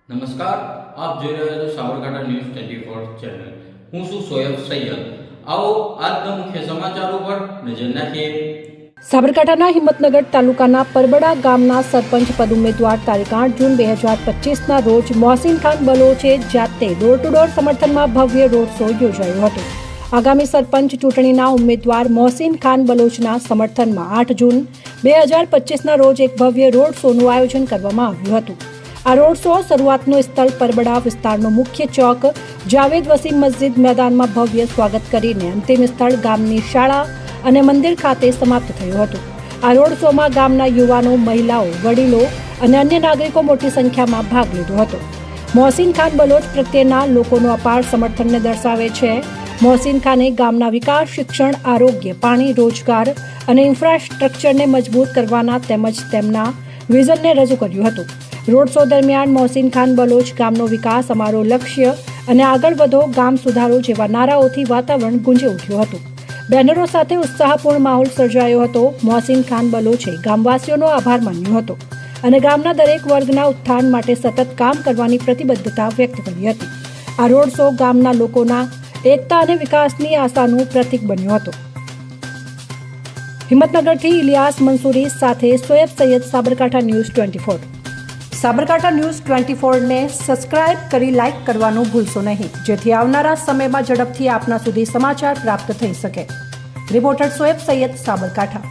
નમસ્કાર, આપ જોઈ રહ્યા છો સાબરકાંઠા ન્યૂઝ 24 ચેનલ. હું છું સોયબ સૈયદ. આવો આજના મુખ્ય સમાચાર ઉપર નજર નાખીએ. સાબરકાંઠાના હિંમતનગર તાલુકાના પરબડા ગામના સરપંચ પદ ઉમેદવાર તારીખ 8 જૂન 2025ના રોજ મોહસીન ખાન બલોચે જાતે ડોર ટુ ડોર સમર્થનમાં ભવ્ય રોડ શો યોજાયો હતો. આગામી સરપંચ ચૂંટણીના ઉમેદવાર મોહસીન ખાન બલોચના સમર્થનમાં 8 જૂન 2025ના રોજ એક ભવ્ય રોડ શોનું આયોજન કરવામાં આવ્યું હતું. આ રોડ શો શરૂઆતનું સ્થળ પરબડા વિસ્તારનો મુખ્ય ચોક જાવેદ વસીમ મસ્જિદ મેદાનમાં ભવ્ય સ્વાગત કરીને અંતિમ સ્થળ ગામની શાળા અને મંદિર ખાતે સમાપ્ત થયું હતું. આ રોડ શોમાં ગામના યુવાનો, મહિલાઓ, વડીલો અને અન્ય નાગરિકો મોટી સંખ્યામાં ભાગ લીધો હતો. મોહસીન ખાન બલોચ પ્રત્યેના લોકોનું અપાર સમર્થનને દર્શાવે છે. મોહસીન ખાને ગામના વિકાસ, શિક્ષણ, આરોગ્ય, પાણી, રોજગાર અને ઇન્ફ્રાસ્ટ્રક્ચરને મજબૂત કરવાના તેમજ તેમના વિઝનને રજૂ કર્યું હતું. રોડ શો દરમિયાન મોહસીન ખાન બલોચ ગામનો વિકાસ અમારો લક્ષ્ય અને આગળ વધો, ગામ સુધારો જેવા નારાઓથી વાતાવરણ ગુંજી ઉઠ્યું હતું. બેનરો સાથે ઉત્સાહપૂર્ણ માહોલ સર્જાયો હતો. મોહસીન ખાન બલોચે ગામવાસીઓનો આભાર માન્યો હતો અને ગામના દરેક વર્ગના ઉત્થાન માટે સતત કામ કરવાની પ્રતિબદ્ધતા વ્યક્ત કરી હતી. આ રોડ શો ગામના લોકોના એકતા અને વિકાસની આશાનું પ્રતીક બન્યો હતો. હિંમતનગરથી ઇલિયાસ મંસૂરી સાથે સોયબ સૈયદ, સાબરકાંઠા ન્યૂઝ 24. સાબરકાંઠા ન્યૂઝ 24ને સબસ્ક્રાઇબ કરી લાઇક કરવાનું ભૂલશો નહીં, જેથી આવનારા સમયમાં ઝડપથી આપના સુધી સમાચાર પ્રાપ્ત થઈ શકે. રિપોર્ટર સોયબ સૈયદ, સાબરકાંઠા.